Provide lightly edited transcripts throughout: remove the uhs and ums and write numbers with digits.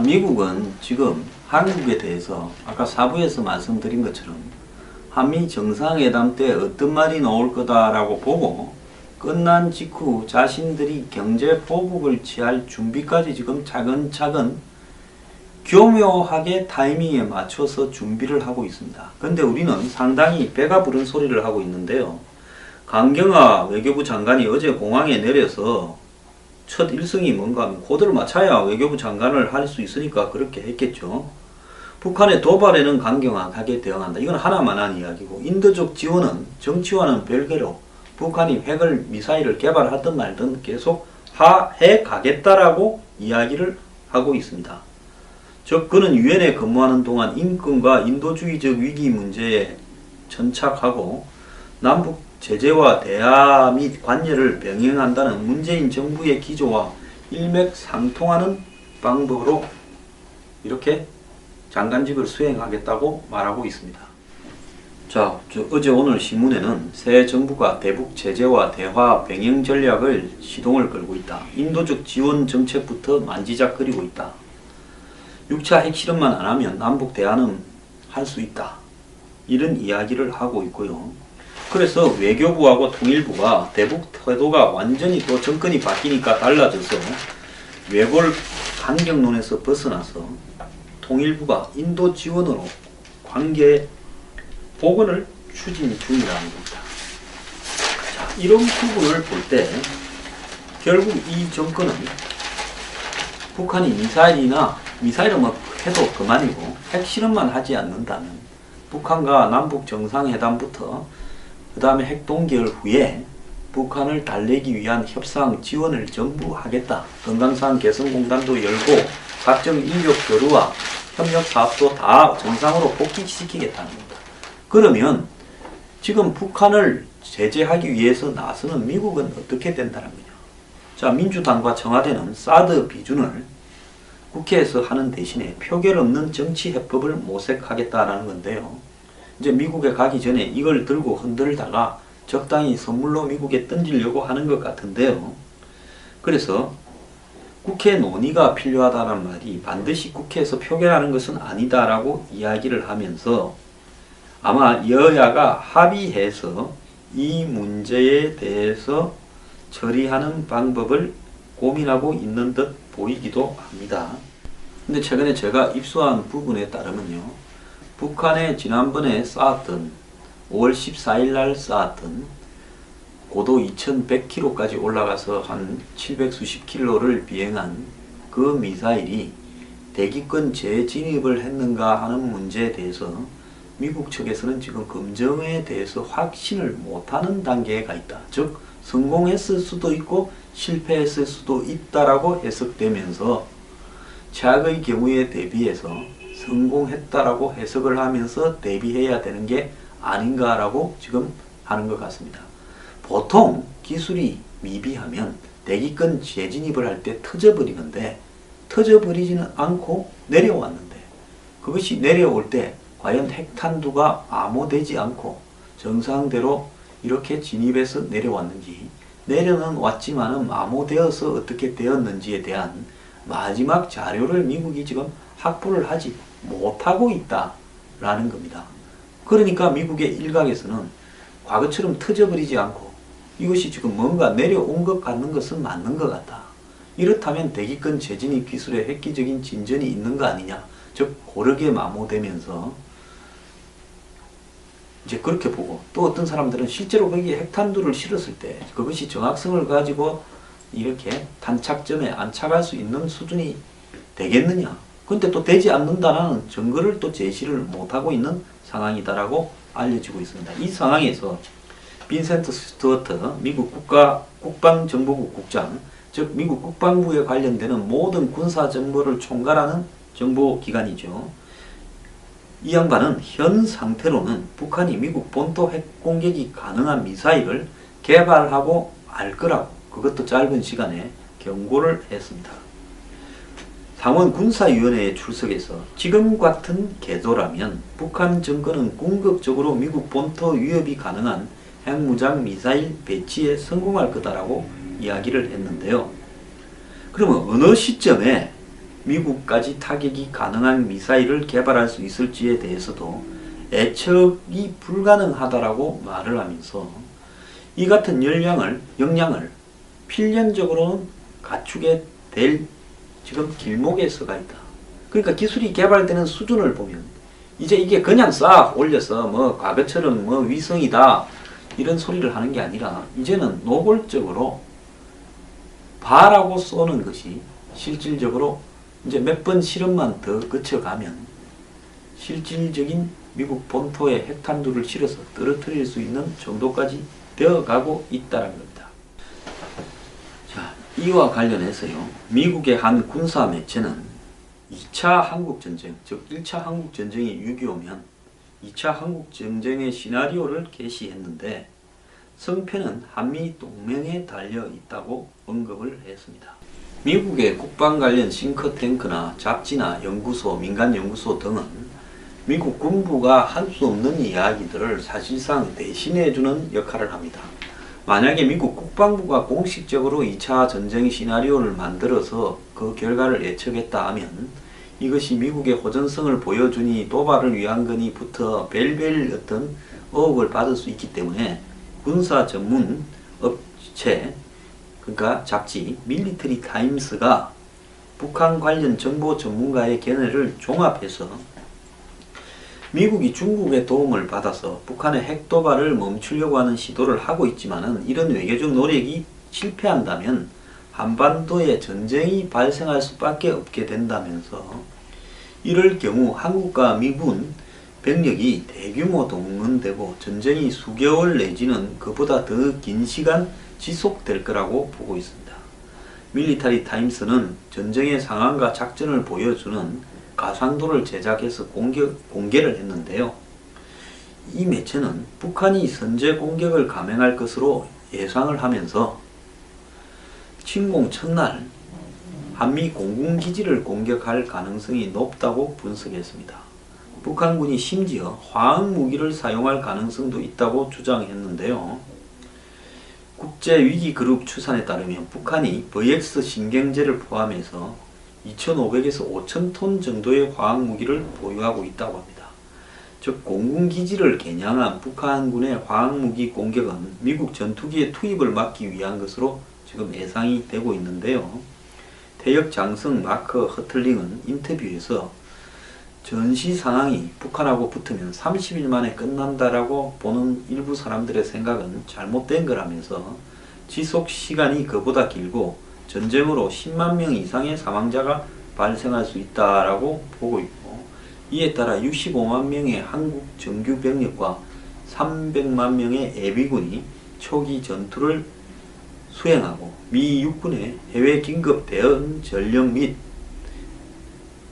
미국은 지금 한국에 대해서 아까 사부에서 말씀드린 것처럼 한미 정상회담 때 어떤 말이 나올 거다라고 보고 끝난 직후 자신들이 경제 보복을 취할 준비까지 지금 차근차근 교묘하게 타이밍에 맞춰서 준비를 하고 있습니다. 그런데 우리는 상당히 배가 부른 소리를 하고 있는데요. 강경화 외교부 장관이 어제 공항에 내려서 첫 일성이 뭔가 하면 코드를 맞춰야 외교부 장관을 할 수 있으니까 그렇게 했겠죠. 북한의 도발에는 강경하게 대응한다. 이건 하나만한 이야기고, 인도적 지원은 정치와는 별개로 북한이 핵을 미사일을 개발하든 말든 계속 해 가겠다라고 이야기를 하고 있습니다. 즉 그는 유엔에 근무하는 동안 인권과 인도주의적 위기 문제에 천착하고 남북 제재와 대화 및 관여를 병행한다는 문재인 정부의 기조와 일맥상통하는 방법으로 이렇게 장관직을 수행하겠다고 말하고 있습니다. 자, 어제 오늘 신문에는 새 정부가 대북 제재와 대화 병행 전략을 시동을 걸고 있다. 인도적 지원 정책부터 만지작거리고 있다. 6차 핵실험만 안 하면 남북 대화는 할 수 있다. 이런 이야기를 하고 있고요. 그래서 외교부하고 통일부가 대북 태도가 완전히 또 정권이 바뀌니까 달라져서 외골 강경론에서 벗어나서 통일부가 인도 지원으로 관계 복원을 추진 중이라는 겁니다. 자, 이런 부분을 볼 때 결국 이 정권은 북한이 미사일은 뭐 해도 그만이고 핵실험만 하지 않는다면 북한과 남북 정상회담부터 그 다음에 핵 동결 후에 북한을 달래기 위한 협상 지원을 전부 하겠다. 건강상 개성공단도 열고 각종 인력 교류와 협력 사업도 다 정상으로 복귀시키겠다는 겁니다. 그러면 지금 북한을 제재하기 위해서 나서는 미국은 어떻게 된다는 거냐. 자, 민주당과 청와대는 사드 비준을 국회에서 하는 대신에 표결 없는 정치 해법을 모색하겠다라는 건데요. 이제 미국에 가기 전에 이걸 들고 흔들다가 적당히 선물로 미국에 던지려고 하는 것 같은데요. 그래서 국회 논의가 필요하다는 말이 반드시 국회에서 표결하는 것은 아니다라고 이야기를 하면서 아마 여야가 합의해서 이 문제에 대해서 처리하는 방법을 고민하고 있는 듯 보이기도 합니다. 근데 최근에 제가 입수한 부분에 따르면요. 북한에 지난번에 쐈던 5월 14일 날 쐈던 고도 2100km까지 올라가서 한 700수십 킬로를 비행한 그 미사일이 대기권 재진입을 했는가 하는 문제에 대해서 미국 측에서는 지금 검증에 대해서 확신을 못하는 단계에 가 있다. 즉 성공했을 수도 있고 실패했을 수도 있다라고 해석되면서 최악의 경우에 대비해서 성공했다라고 해석을 하면서 대비해야 되는 게 아닌가라고 지금 하는 것 같습니다. 보통 기술이 미비하면 대기권 재진입을 할 때 터져버리는데 터져버리지는 않고 내려왔는데 그것이 내려올 때 과연 핵탄두가 암호되지 않고 정상대로 이렇게 진입해서 내려왔는지 내려는 왔지만은 암호되어서 어떻게 되었는지에 대한 마지막 자료를 미국이 지금 확보를 하지 못하고 있다라는 겁니다. 그러니까 미국의 일각에서는 과거처럼 터져버리지 않고 이것이 지금 뭔가 내려온 것 같는 것은 맞는 것 같다. 이렇다면 대기권 재진입 기술에 획기적인 진전이 있는 거 아니냐. 즉 고르게 마모되면서 이제 그렇게 보고 또 어떤 사람들은 실제로 거기에 핵탄두를 실었을 때 그것이 정확성을 가지고 이렇게 탄착점에 안착할 수 있는 수준이 되겠느냐. 근데 또 되지 않는다는 증거를 또 제시를 못하고 있는 상황이다라고 알려지고 있습니다. 이 상황에서 빈센트 스튜어트 미국 국방정보국 국장, 즉 미국 국방부에 관련되는 모든 군사 정보를 총괄하는 정보기관이죠. 이 양반은 현 상태로는 북한이 미국 본토 핵 공격이 가능한 미사일을 개발하고 알 거라고 그것도 짧은 시간에 경고를 했습니다. 상원 군사위원회에 출석해서 지금 같은 궤도라면 북한 정권은 궁극적으로 미국 본토 위협이 가능한 핵무장 미사일 배치에 성공할 거다라고 이야기를 했는데요. 그러면 어느 시점에 미국까지 타격이 가능한 미사일을 개발할 수 있을지에 대해서도 예측이 불가능하다라고 말을 하면서 이 같은 역량을 필연적으로는 갖추게 될 지금 길목에 서가 있다. 그러니까 기술이 개발되는 수준을 보면 이제 이게 그냥 싹 올려서 뭐 과거처럼 뭐 위성이다 이런 소리를 하는 게 아니라 이제는 노골적으로 바라고 쏘는 것이 실질적으로 이제 몇 번 실험만 더 거쳐가면 실질적인 미국 본토에 핵탄두를 실어서 떨어뜨릴 수 있는 정도까지 되어가고 있다는 겁니다. 자, 이와 관련해서요, 미국의 한 군사 매체는 2차 한국전쟁, 즉 1차 한국전쟁이 6.25면 2차 한국전쟁의 시나리오를 게시했는데 성패는 한미 동맹에 달려 있다고 언급을 했습니다. 미국의 국방 관련 싱크탱크나 잡지나 연구소, 민간연구소 등은 미국 군부가 할 수 없는 이야기들을 사실상 대신해주는 역할을 합니다. 만약에 미국 국방부가 공식적으로 2차 전쟁 시나리오를 만들어서 그 결과를 예측했다 하면 이것이 미국의 호전성을 보여주니 도발을 위한 거니부터 별별 어떤 의혹을 받을 수 있기 때문에 군사 전문 업체, 그러니까 잡지 밀리터리 타임스가 북한 관련 정보 전문가의 견해를 종합해서 미국이 중국의 도움을 받아서 북한의 핵 도발을 멈추려고 하는 시도를 하고 있지만은 이런 외교적 노력이 실패한다면 한반도에 전쟁이 발생할 수밖에 없게 된다면서 이럴 경우 한국과 미군 병력이 대규모 동원되고 전쟁이 수개월 내지는 그보다 더 긴 시간 지속될 거라고 보고 있습니다. 밀리터리 타임스는 전쟁의 상황과 작전을 보여주는 가상도를 제작해서 공개를 했는데요. 이 매체는 북한이 선제 공격을 감행할 것으로 예상을 하면서 침공 첫날 한미 공군기지를 공격할 가능성이 높다고 분석했습니다. 북한군이 심지어 화학무기를 사용할 가능성도 있다고 주장했는데요. 국제위기그룹 추산에 따르면 북한이 VX 신경제를 포함해서 2,500에서 5,000톤 정도의 화학무기를 보유하고 있다고 합니다. 즉 공군기지를 겨냥한 북한군의 화학무기 공격은 미국 전투기의 투입을 막기 위한 것으로 지금 예상이 되고 있는데요. 태역 장성 마크 허틀링은 인터뷰에서 전시 상황이 북한하고 붙으면 30일 만에 끝난다라고 보는 일부 사람들의 생각은 잘못된 거라면서 지속 시간이 그보다 길고 전쟁으로 10만 명 이상의 사망자가 발생할 수 있다라고 보고 있고 이에 따라 65만 명의 한국 정규 병력과 300만 명의 예비군이 초기 전투를 수행하고 미 육군의 해외 긴급 대응 전력 및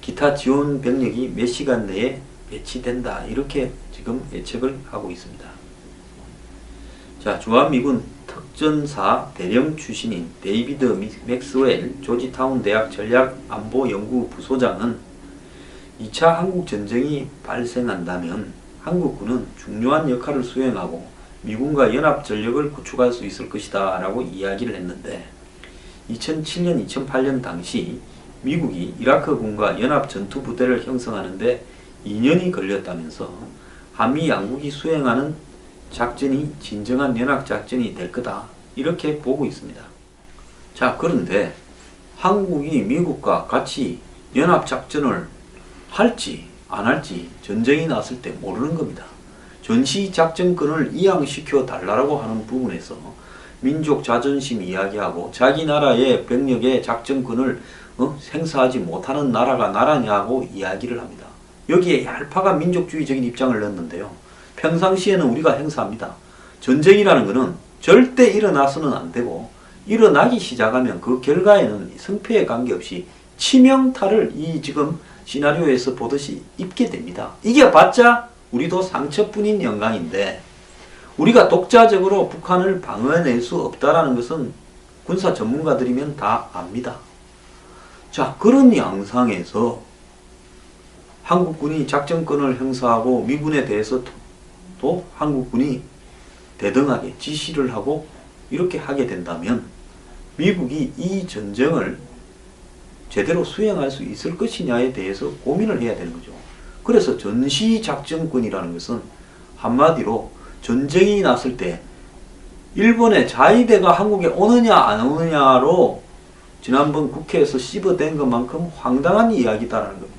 기타 지원 병력이 몇 시간 내에 배치된다 이렇게 지금 예측을 하고 있습니다. 자, 주한미군 특전사 대령 출신인 데이비드 맥스웰 조지타운 대학 전략안보연구 부소장은 2차 한국전쟁이 발생한다면 한국군은 중요한 역할을 수행하고 미군과 연합전력을 구축할 수 있을 것이다 라고 이야기를 했는데 2007년, 2008년 당시 미국이 이라크군과 연합전투부대를 형성하는데 2년이 걸렸다면서 한미 양국이 수행하는 작전이 진정한 연합작전이 될 거다 이렇게 보고 있습니다. 자, 그런데 한국이 미국과 같이 연합작전을 할지 안 할지 전쟁이 났을 때 모르는 겁니다. 전시작전권을 이양시켜 달라고 하는 부분에서 민족 자존심 이야기하고 자기 나라의 병력의 작전권을 행사하지 못하는 나라가 나라냐고 이야기를 합니다. 여기에 얄팍한 민족주의적인 입장을 넣었는데요. 평상시에는 우리가 행사합니다. 전쟁이라는 것은 절대 일어나서는 안 되고 일어나기 시작하면 그 결과에는 성패에 관계없이 치명타를 이 지금 시나리오에서 보듯이 입게 됩니다. 이게 봤자 우리도 상처뿐인 영광인데 우리가 독자적으로 북한을 방어해낼 수 없다라는 것은 군사 전문가들이면 다 압니다. 자, 그런 양상에서 한국군이 작전권을 행사하고 미군에 대해서 또 한국군이 대등하게 지시를 하고 이렇게 하게 된다면 미국이 이 전쟁을 제대로 수행할 수 있을 것이냐에 대해서 고민을 해야 되는 거죠. 그래서 전시작전권이라는 것은 한마디로 전쟁이 났을 때 일본의 자위대가 한국에 오느냐 안 오느냐로 지난번 국회에서 씹어댄 것만큼 황당한 이야기다라는 겁니다.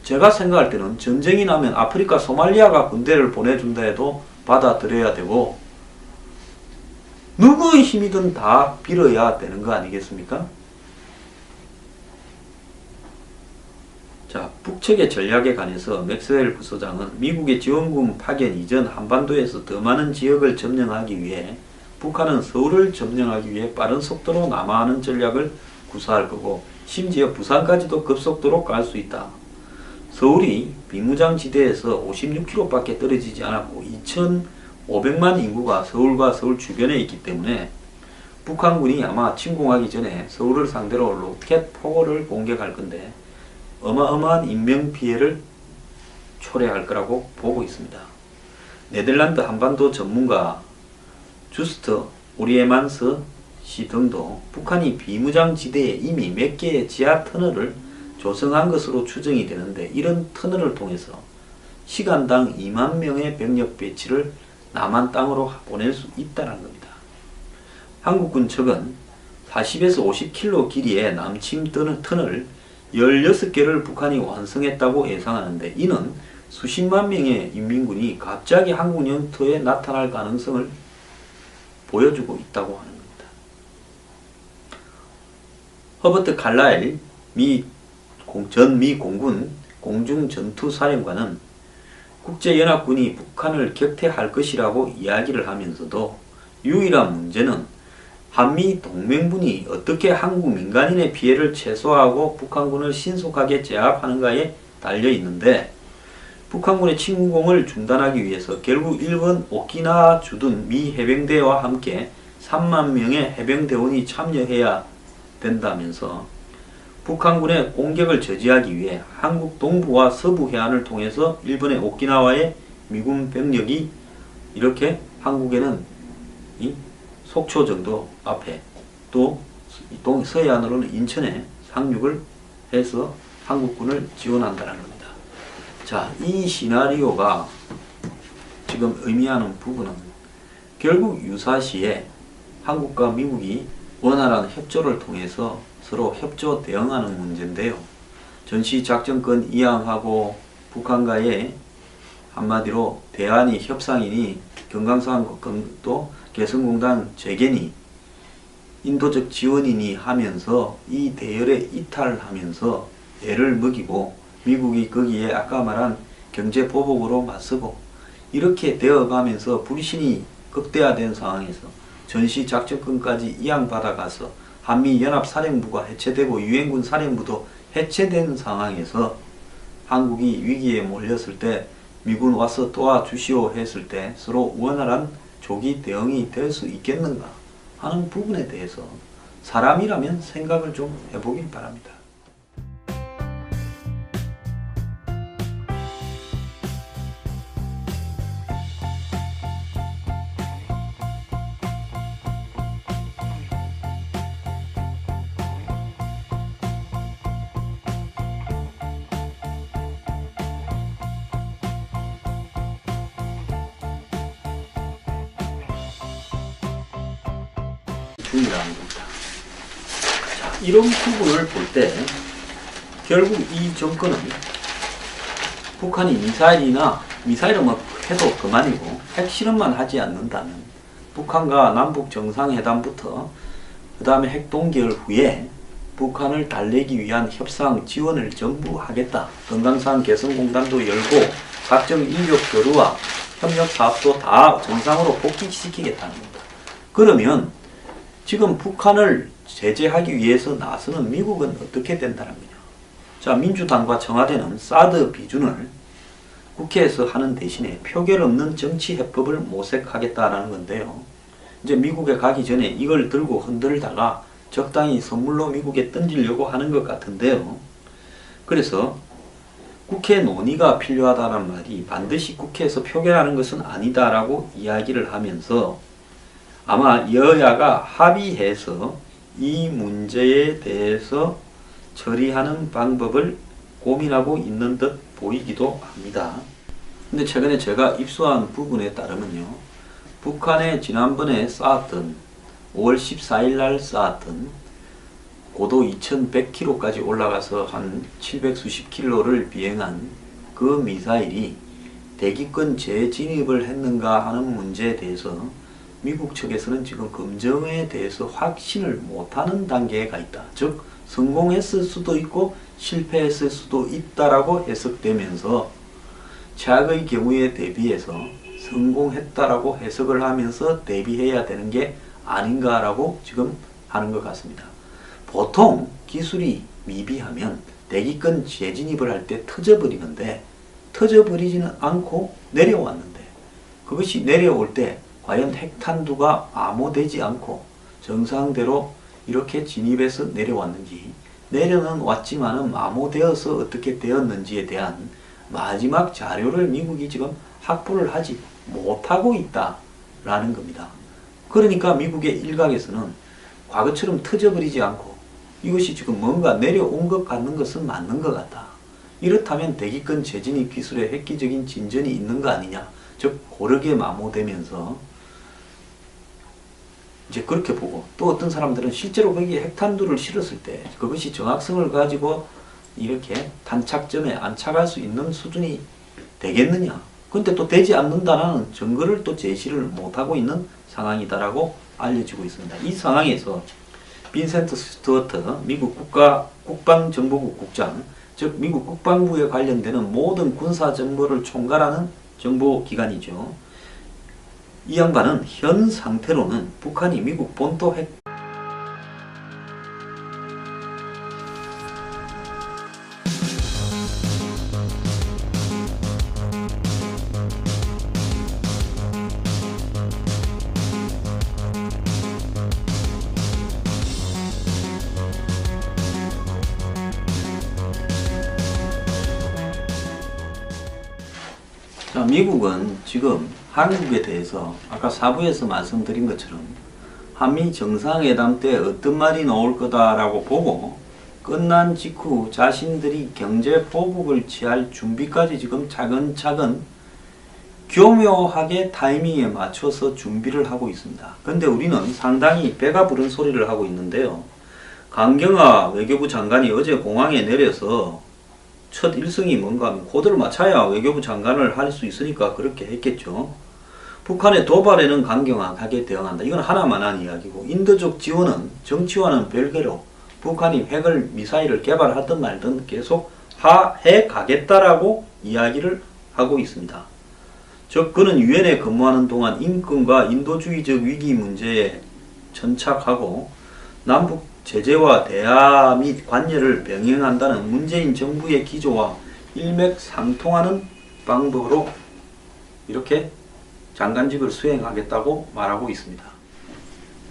제가 생각할 때는 전쟁이 나면 아프리카 소말리아가 군대를 보내준다 해도 받아들여야 되고 누구의 힘이든 다 빌어야 되는 거 아니겠습니까? 자, 북측의 전략에 관해서 맥스웰 부소장은 미국의 지원군 파견 이전 한반도에서 더 많은 지역을 점령하기 위해 북한은 서울을 점령하기 위해 빠른 속도로 남하하는 전략을 구사할 거고 심지어 부산까지도 급속도로 갈 수 있다. 서울이 비무장지대에서 56km 밖에 떨어지지 않았고 2,500만 인구가 서울과 서울 주변에 있기 때문에 북한군이 아마 침공하기 전에 서울을 상대로 로켓 포고를 공격할 건데 어마어마한 인명피해를 초래할 거라고 보고 있습니다. 네덜란드 한반도 전문가 주스터 오리에만스 씨 등도 북한이 비무장지대에 이미 몇 개의 지하 터널을 조성한 것으로 추정이 되는데 이런 터널을 통해서 시간당 2만 명의 병력 배치를 남한 땅으로 보낼 수 있다는 겁니다. 한국군 측은 40에서 50km 길이의 남침 터널 16개를 북한이 완성했다고 예상하는데 이는 수십만 명의 인민군이 갑자기 한국 영토에 나타날 가능성을 보여주고 있다고 하는 겁니다. 허버트 칼라일 전 미 공군 공중전투사령관은 국제연합군이 북한을 격퇴할 것이라고 이야기를 하면서도 유일한 문제는 한미 동맹군이 어떻게 한국 민간인의 피해를 최소화하고 북한군을 신속하게 제압하는가에 달려 있는데 북한군의 침공을 중단하기 위해서 결국 일본 오키나와 주둔 미 해병대와 함께 3만 명의 해병대원이 참여해야 된다면서 북한군의 공격을 저지하기 위해 한국 동부와 서부 해안을 통해서 일본의 오키나와의 미군 병력이 이렇게 한국에는 이 속초 정도 앞에 또 서해안으로는 인천에 상륙을 해서 한국군을 지원한다는 겁니다. 자, 이 시나리오가 지금 의미하는 부분은 결국 유사시에 한국과 미국이 원활한 협조를 통해서 서로 협조 대응하는 문제인데요. 전시작전권 이양하고 북한과의 한마디로 대한이 협상이니 경강산도 개성공단 재개니 인도적 지원이니 하면서 이 대열에 이탈하면서 애를 먹이고 미국이 거기에 아까 말한 경제 보복으로 맞서고 이렇게 되어가면서 불신이 극대화된 상황에서 전시작전권까지 이양받아가서 한미연합사령부가 해체되고 유엔군 사령부도 해체된 상황에서 한국이 위기에 몰렸을 때 미군 와서 도와주시오 했을 때 서로 원활한 조기 대응이 될 수 있겠는가 하는 부분에 대해서 사람이라면 생각을 좀 해보길 바랍니다. 중이라는 겁니다. 자, 이런 부분을 볼 때 결국 이 정권은 북한이 미사일은 뭐 해도 그만이고 핵실험만 하지 않는다면 북한과 남북 정상회담부터 그 다음에 핵동결 후에 북한을 달래기 위한 협상 지원을 전부 하겠다. 금강산 개성공단도 열고 각종 인력 교류와 협력 사업도 다 정상으로 복귀시키겠다는 겁니다. 그러면 지금 북한을 제재하기 위해서 나서는 미국은 어떻게 된다는 거냐. 자, 민주당과 청와대는 사드 비준을 국회에서 하는 대신에 표결 없는 정치해법을 모색하겠다라는 건데요. 이제 미국에 가기 전에 이걸 들고 흔들다가 적당히 선물로 미국에 던지려고 하는 것 같은데요. 그래서 국회 논의가 필요하다는 말이 반드시 국회에서 표결하는 것은 아니다라고 이야기를 하면서 아마 여야가 합의해서 이 문제에 대해서 처리하는 방법을 고민하고 있는 듯 보이기도 합니다. 근데 최근에 제가 입수한 부분에 따르면요, 북한에 지난번에 쌓았던 5월 14일 날 쌓았던 고도 2100km까지 올라가서 한 700수십 킬로를 비행한 그 미사일이 대기권 재진입을 했는가 하는 문제에 대해서 미국 측에서는 지금 검증에 대해서 확신을 못하는 단계에 가 있다. 즉 성공했을 수도 있고 실패했을 수도 있다라고 해석되면서 최악의 경우에 대비해서 성공했다라고 해석을 하면서 대비해야 되는 게 아닌가라고 지금 하는 것 같습니다. 보통 기술이 미비하면 대기권 재진입을 할 때 터져버리는데 터져버리지는 않고 내려왔는데 그것이 내려올 때 과연 핵탄두가 암호되지 않고 정상대로 이렇게 진입해서 내려왔는지, 내려는 왔지만은 암호되어서 어떻게 되었는지에 대한 마지막 자료를 미국이 지금 확보를 하지 못하고 있다라는 겁니다. 그러니까 미국의 일각에서는 과거처럼 터져버리지 않고 이것이 지금 뭔가 내려온 것 같는 것은 맞는 것 같다. 이렇다면 대기권 재진입 기술에 획기적인 진전이 있는 거 아니냐. 즉 고르게 마모되면서 이제 그렇게 보고, 또 어떤 사람들은 실제로 거기에 핵탄두를 실었을 때 그것이 정확성을 가지고 이렇게 탄착점에 안착할 수 있는 수준이 되겠느냐. 근데 또 되지 않는다는 증거를 또 제시를 못하고 있는 상황이다라고 알려지고 있습니다. 이 상황에서 빈센트 스튜어트 미국 국방정보국 국장, 즉 미국 국방부에 관련되는 모든 군사 정보를 총괄하는 정보기관이죠. 이 양반은 현 상태로는 북한이 미국 본토 핵 자, 미국은 지금 한국에 대해서 아까 사부에서 말씀드린 것처럼 한미 정상회담 때 어떤 말이 나올 거다라고 보고 끝난 직후 자신들이 경제 보복을 취할 준비까지 지금 차근차근 교묘하게 타이밍에 맞춰서 준비를 하고 있습니다. 근데 우리는 상당히 배가 부른 소리를 하고 있는데요. 강경화 외교부 장관이 어제 공항에 내려서 첫 일성이 뭔가 하면 코드를 맞춰야 외교부 장관을 할 수 있으니까 그렇게 했겠죠. 북한의 도발에는 강경하게 대응한다. 이건 하나만한 이야기고, 인도적 지원은 정치와는 별개로 북한이 핵을 미사일을 개발하든 말든 계속 해 가겠다라고 이야기를 하고 있습니다. 즉 그는 유엔에 근무하는 동안 인권과 인도주의적 위기 문제에 천착하고 남북 제재와 대화 및 관여를 병행한다는 문재인 정부의 기조와 일맥상통하는 방법으로 이렇게 장관직을 수행하겠다고 말하고 있습니다.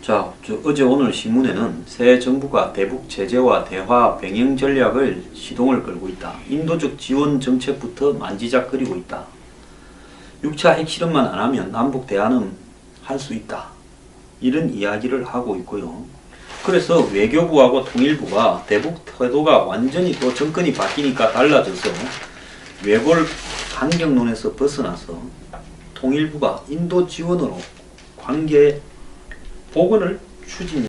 자, 어제 오늘 신문에는 새 정부가 대북 제재와 대화 병행 전략을 시동을 걸고 있다. 인도적 지원 정책부터 만지작거리고 있다. 6차 핵실험만 안 하면 남북 대화는 할 수 있다. 이런 이야기를 하고 있고요. 그래서 외교부하고 통일부가 대북 태도가 완전히 또 정권이 바뀌니까 달라져서 외골 강경론에서 벗어나서 통일부가 인도 지원으로 관계 복원을 추진